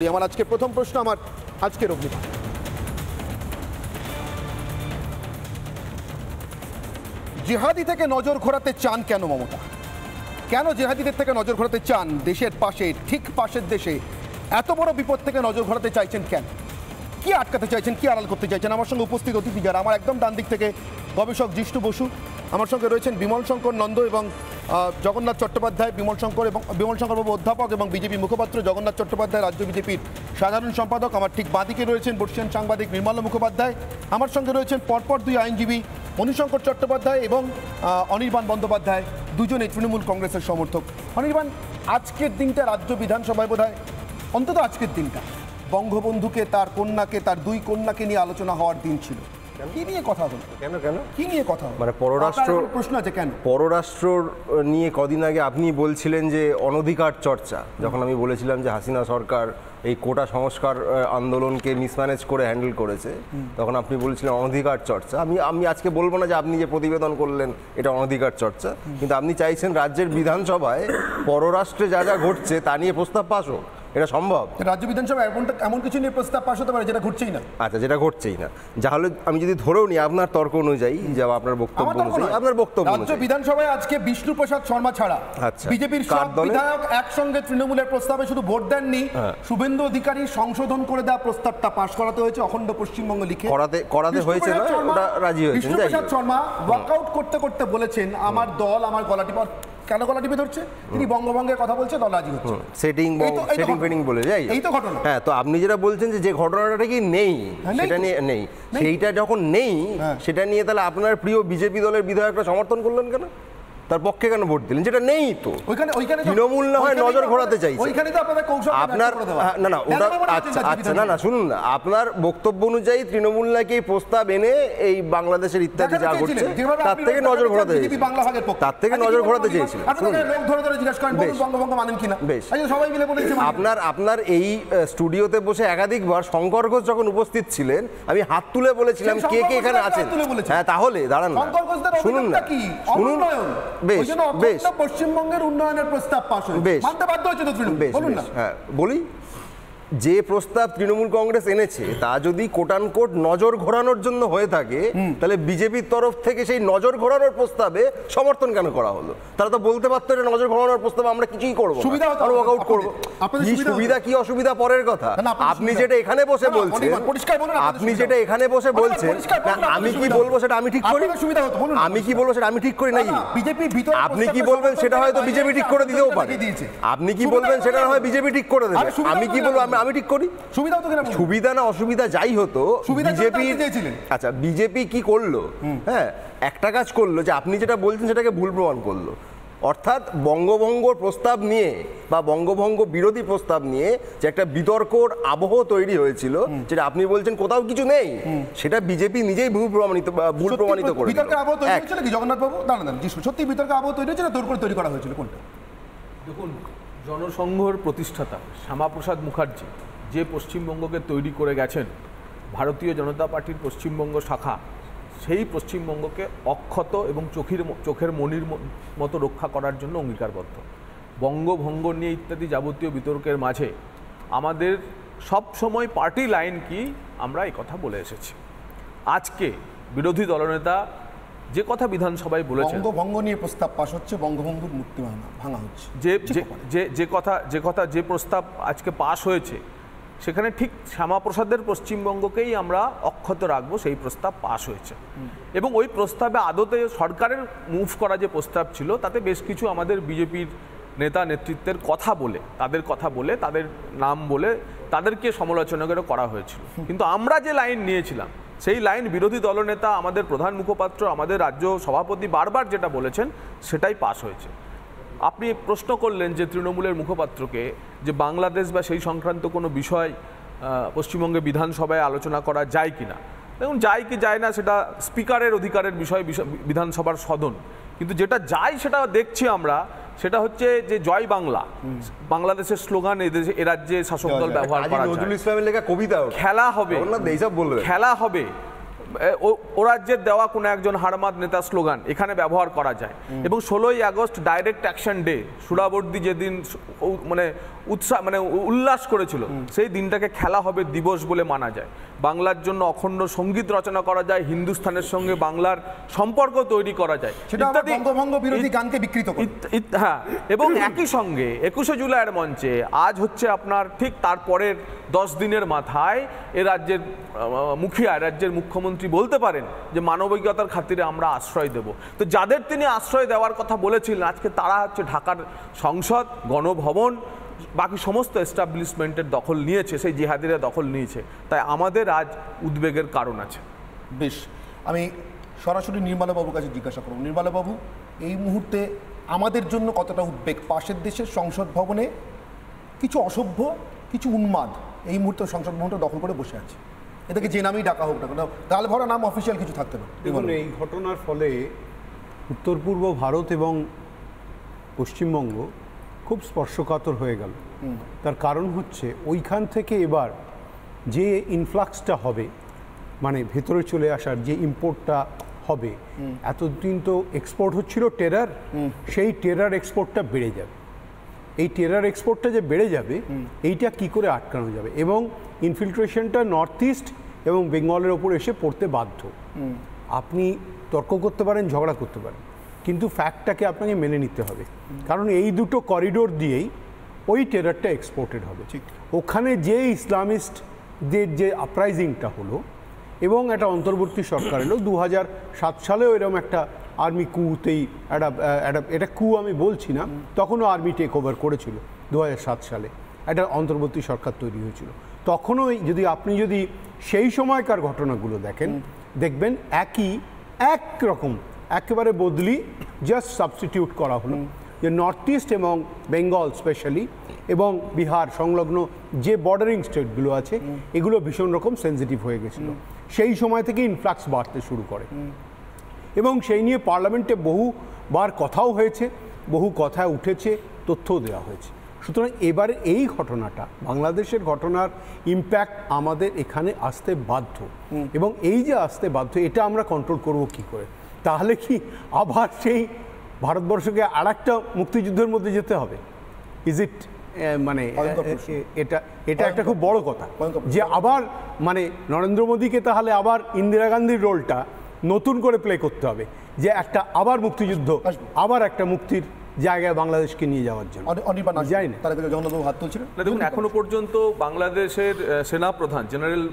আমার আজকে প্রথম প্রশ্ন আমার আজকের অগ্নিবাণ জিহাদি থেকে নজর ঘোরাতে চান কেন মমতা? কেন জিহাদিদের থেকে নজর ঘোরাতে চান? দেশের পাশে ঠিক পাশের দেশে এত বড় বিপদ থেকে নজর ঘোরাতে চাইছেন কেন? কি আটকাতে চাইছেন, কি আড়াল করতে চাইছেন? আমার সঙ্গে উপস্থিত অতিথি যারা, আমার একদম ডান দিক থেকে গবেষক জিষ্ণু বসু, আমার সঙ্গে রয়েছেন বিমল শঙ্কর নন্দ এবং জগন্নাথ চট্টোপাধ্যায়, বিমল শঙ্কর বাবু অধ্যাপক এবং বিজেপি মুখপাত্র, জগন্নাথ চট্টোপাধ্যায় রাজ্য বিজেপির সাধারণ সম্পাদক। আমার ঠিক বাঁদিকে রয়েছেন বর্ষিয়ান সাংবাদিক নির্মলা মুখোপাধ্যায়। আমার সঙ্গে রয়েছেন পরপর দুই আইনজীবী মণিশঙ্কর চট্টোপাধ্যায় এবং অনির্বাণ বন্দ্যোপাধ্যায়, দুজনেই তৃণমূল কংগ্রেসের সমর্থক। অনির্বাণ, আজকের দিনটা রাজ্য বিধানসভায় বোধহয়, অন্তত আজকের দিনটা বঙ্গবন্ধুকে, তার কন্যাকে, তার দুই কন্যাকে নিয়ে আলোচনা হওয়ার দিন ছিল। কি নিয়ে কথা হলো? কি নিয়ে কথা হলো? মানে পররাষ্ট্র প্রশ্ন আছে কেন? পররাষ্ট্র নিয়ে কদিন আগে আপনি বলছিলেন যে অনধিকার চর্চা, যখন আমি বলেছিলাম যে হাসিনা সরকার এই কোটা সংস্কার আন্দোলনকে মিসম্যানেজ করে হ্যান্ডেল করেছে, তখন আপনি বলছিলেন অনধিকার চর্চা। আমি আজকে বলবো না যে আপনি যে প্রতিবেদন করলেন এটা অনধিকার চর্চা, কিন্তু আপনি চাইছেন রাজ্যের বিধানসভায় পররাষ্ট্রে যা যা ঘটছে তা নিয়ে প্রস্তাব পাস হোক। এটা সম্ভব? রাজ্য বিধানসভায় এমন কিছু নিয়ে প্রস্তাব পাস হতে পারে যেটা ঘটছেই না। আচ্ছা, যেটা ঘটছেই না, যাহলে আমি যদি ধরেও নিই আপনার তর্ক অনুযায়ী, যে আপনার বক্তব্য অনুযায়ী, রাজ্য বিধানসভায় আজকে বিষ্ণু প্রসাদ শর্মা ছাড়া বিজেপির সব বিধায়ক একসঙ্গে তৃণমূলের প্রস্তাবে শুধু ভোট দেননি, শুভেন্দু অধিকারী সংশোধন করে দেওয়া প্রস্তাবটা পাশ করাতে হয়েছে অখণ্ড পশ্চিমবঙ্গ লিখে করাতে হয়েছে না, ওটা রাজি হয়েছে। বিষ্ণু প্রসাদ শর্মা ওয়ার্কআউট করতে করতে বলেছেন আমার দল আমার গলা টিপা, কেন গলা টিপে ধরছে? তিনি বঙ্গভঙ্গের কথা বলছে, দল রাজি হচ্ছে। সেটিং বলে যাই, এই তো ঘটনা। হ্যাঁ, তো আপনি যেটা বলছেন যে ঘটনাটা কি নেই, সেটা নিয়ে নেই, সেইটা যখন নেই সেটা নিয়ে তাহলে আপনার প্রিয় বিজেপি দলের বিধায়করা সমর্থন করলেন কেন? তার পক্ষে কেন ভোট দিলেন? যেটা নেই তো তৃণমূল না হয় নজর ঘোরাতে চাইছে আপনার। না না, ওটা আচ্ছা, না না, শুনুন না, আপনার বক্তব্য অনুযায়ী তৃণমূল নাকি এই প্রস্তাব এনে এই বাংলাদেশের ইত্যাদি যা ঘটছে তার থেকে নজর ঘোরাতে চাইছে, তার থেকে নজর ঘোরাতে চেয়েছিল। বেশ, আপনার এই স্টুডিওতে বসে একাধিকবার শঙ্কর ঘোষ যখন উপস্থিত ছিলেন, আমি হাত তুলে বলেছিলাম কে কে এখানে আছেন। হ্যাঁ, তাহলে দাঁড়ান না, শুনুন না, শুনুন। পশ্চিমবঙ্গের উন্নয়নের প্রস্তাব পাস হয়েছে, মানতে বাধ্য হয়েছে তো তৃণমূল। বলুন না। হ্যাঁ, বলি, যে প্রস্তাব তৃণমূল কংগ্রেস এনেছে তা যদি কোটানকোট নজর ঘোরানোর জন্য হয়ে থাকে, তাহলে বিজেপির তরফ থেকে সেই নজর ঘোরানোর প্রস্তাবে সমর্থন কেন করা হলো? তারা তো বলতে পারতো এটা নজর ঘোরানোর প্রস্তাব, আমরা কিছুই করবো, ওয়ার্কআউট করবো। কি সুবিধা কি অসুবিধা পরের কথা। আপনি যেটা এখানে বসে বলছেন, আপনি যেটা এখানে বসে বলছেন, আমি কি বলবো সেটা আমি ঠিক করি? আমি কি বলবো সেটা আমি ঠিক করি নাকি? আপনি কি বলবেন সেটা হয়তো বিজেপি ঠিক করে দিতেও পারে। আপনি কি বলবেন সেটা হয় বিজেপি ঠিক করে দেবে। আমি কি বলবো আমি ঠিক করি? সুবিধা না অসুবিধা যাই হতো, বিজেপি, আচ্ছা বিজেপি কি করলো? হ্যাঁ, একটা কাজ করলো যে আপনি যেটা বলছেন সেটাকে ভুল প্রমাণ করলো। অর্থাৎ বঙ্গভঙ্গ প্রস্তাব নিয়ে বা বঙ্গভঙ্গ বিরোধী প্রস্তাব নিয়ে যে একটা বিতর্কর আবহ তৈরি হয়েছিল, যেটা আপনি বলছেন কোথাও কিছু নেই, সেটা বিজেপি নিজেই ভুল প্রমাণিত করে। জগন্নাথ বাবু দাঁড়ান, সত্যি বিতর্ক আবহ তৈরি হয়েছিল, তোর করে তৈরি করা হয়েছিল কোনটা? দেখুন, জনসংঘর প্রতিষ্ঠাতা শ্যামাপ্রসাদ মুখার্জি যে পশ্চিমবঙ্গকে তৈরি করে গেছেন, ভারতীয় জনতা পার্টির পশ্চিমবঙ্গ শাখা সেই পশ্চিমবঙ্গকে অক্ষত এবং চোখের মণির মতো রক্ষা করার জন্য অঙ্গীকারবদ্ধ। বঙ্গভঙ্গ নিয়ে ইত্যাদি যাবতীয় বিতর্কের মাঝে আমাদের সব সময় পার্টি লাইন কি, আমরা এই কথা বলে এসেছি। আজকে বিরোধী দলনেতা যে কথা বিধানসভায় বলেছেন, বঙ্গভঙ্গ নিয়ে প্রস্তাব পাস হচ্ছে, বঙ্গবন্ধুর মূর্তি ভাঙা হচ্ছে, যে প্রস্তাব আজকে পাস হয়েছে, সেখানে ঠিক শ্যামাপ্রসাদের পশ্চিমবঙ্গকেই আমরা অক্ষত রাখবো, সেই প্রস্তাব পাস হয়েছে। এবং ওই প্রস্তাবে আদতে সরকারের মুভ করা যে প্রস্তাব ছিল, তাতে বেশ কিছু আমাদের বিজেপির নেতা নেতৃত্বের কথা বলে, তাদের নাম বলে তাদেরকে সমালোচনা করে করা হয়েছিল। কিন্তু আমরা যে লাইন নিয়েছিলাম, সেই লাইন বিরোধী দলনেতা, আমাদের প্রধান মুখপাত্র, আমাদের রাজ্য সভাপতি বারবার যেটা বলেছেন সেটাই পাস হয়েছে। আপনি প্রশ্ন করলেন যে তৃণমূলের মুখপাত্রকে যে বাংলাদেশ বা সেই সংক্রান্ত কোনো বিষয় পশ্চিমবঙ্গে বিধানসভায় আলোচনা করা যায় কি না। দেখুন, যায় কি যায় না সেটা স্পিকারের অধিকারের বিষয়, বিধানসভার সদন। কিন্তু যেটা যায় সেটা দেখছি আমরা, সেটা হচ্ছে যে জয় বাংলা, বাংলাদেশের স্লোগান এ রাজ্যে শাসক দল ব্যবহার করা যায়। নজরুল ইসলামের লেখা কবিতা, খেলা হবে, ও রাজ্যের দেওয়া কোনো একজন হারমাদ নেতা স্লোগান এখানে ব্যবহার করা যায়। এবং 16ই August direct action day, Suhrawardy যেদিন মানে উৎসাহ মানে উল্লাস করেছিল, সেই দিনটাকে খেলা হবে দিবস বলে মানা যায়। বাংলার জন্য অখণ্ড সঙ্গীত রচনা করা যায়, হিন্দুস্তানের সঙ্গে বাংলার সম্পর্ক তৈরি করা যায়, ইত্যাদি বঙ্গভঙ্গ বিরোধী গানকে বিকৃত করে। হ্যাঁ, এবং একই সঙ্গে 21শে জুলাইয়ের মঞ্চে আজ হচ্ছে আপনার ঠিক তারপরের 10 দিনের মাথায় এ রাজ্যের মুখিয়া, রাজ্যের মুখ্যমন্ত্রী বলতে পারেন যে মানবিকতার খাতিরে আমরা আশ্রয় দেব। তো যাদের তিনি আশ্রয় দেওয়ার কথা বলেছিলেন, আজকে তারা হচ্ছে ঢাকার সংসদ, গণভবন, বাকি সমস্ত এস্টাবলিশমেন্টের দখল নিয়েছে, সেই জিহাদিরা দখল নিয়েছে। তাই আমাদের আজ উদ্বেগের কারণ আছে। বেশ, আমি সরাসরি নির্মলাবাবুর কাছে জিজ্ঞাসা করব। নির্মলাবাবু, এই মুহূর্তে আমাদের জন্য কতটা উদ্বেগ? পাশের দেশের সংসদ ভবনে কিছু অসভ্য, কিছু উন্মাদ এই মুহূর্তে সংসদ ভবনটা দখল করে বসে আছে। এটাকে যে নামেই ডাকা হোক না কেন, গাল ভরা নাম অফিসিয়াল কিছু থাকতে পারে। দেখুন, এই ঘটনার ফলে উত্তর পূর্ব ভারত এবং পশ্চিমবঙ্গ খুব স্পর্শকাতর হয়ে গেল। তার কারণ হচ্ছে ওইখান থেকে এবার যে ইনফ্লাক্সটা হবে, মানে ভেতরে চলে আসার যে ইম্পোর্টটা হবে, এতদিন তো এক্সপোর্ট হচ্ছিল টেরার, সেই টেরার এক্সপোর্টটা বেড়ে যাবে। এই টেরার এক্সপোর্টটা যে বেড়ে যাবে, এইটা কি করে আটকানো যাবে? এবং ইনফিল্ট্রেশনটা নর্থ ইস্ট এবং বেঙ্গলের ওপর এসে পড়তে বাধ্য। আপনি তর্ক করতে পারেন, ঝগড়া করতে পারেন, কিন্তু ফ্যাক্টটাকে আপনাকে মেনে নিতে হবে। কারণ এই দুটো করিডোর দিয়েই ওই টেরারটা এক্সপোর্টেড হবে। ওখানে যে ইসলামিস্টদের যে আপরাইজিংটা হলো এবং একটা অন্তর্বর্তী সরকার এলো 2007 সালেও এরকম একটা আর্মি কুতেই এটা কু আমি বলছি না, তখনও আর্মি টেক ওভার করেছিল 2007 সালে, একটা অন্তর্বর্তী সরকার তৈরি হয়েছিল। তখনও আপনি যদি সেই সময়কার ঘটনাগুলো দেখেন, দেখবেন একরকম একেবারে বদলি, জাস্ট সাবস্টিটিউট করা হলো যে নর্থ ইস্ট এবং বেঙ্গল স্পেশালি এবং বিহার সংলগ্ন যে বর্ডারিং স্টেটগুলো আছে, এগুলো ভীষণ রকম সেন্সিটিভ হয়ে গেছিলো। সেই সময় থেকে ইনফ্লাক্স বাড়তে শুরু করে এবং সেই নিয়ে পার্লামেন্টে বহুবার কথাও হয়েছে, বহু কথা উঠেছে, তথ্যও দেওয়া হয়েছে। সুতরাং এবারে এই ঘটনাটা, বাংলাদেশের ঘটনার ইম্প্যাক্ট আমাদের এখানে আসতে বাধ্য, এবং এই যে আসতে বাধ্য, এটা আমরা কন্ট্রোল করব কি করে? তাহলে কি আবার সেই ভারতবর্ষকে আর একটা মুক্তিযুদ্ধের মধ্যে যেতে হবে? ইজ ইট মানে এটা একটা খুব বড় কথা যে আবার মানে নরেন্দ্র মোদীকে তাহলে আবার ইন্দিরা গান্ধীর রোলটা নতুন করে প্লে করতে হবে, যে একটা আবার মুক্তিযুদ্ধ, আবার একটা মুক্তির জায়গায় বাংলাদেশকে নিয়ে যাওয়ার জন্য। যাই না, তার জগন্নাথবাবু হাত তুলছিলেন। দেখুন, এখনো পর্যন্ত বাংলাদেশের সেনাপ্রধান জেনারেল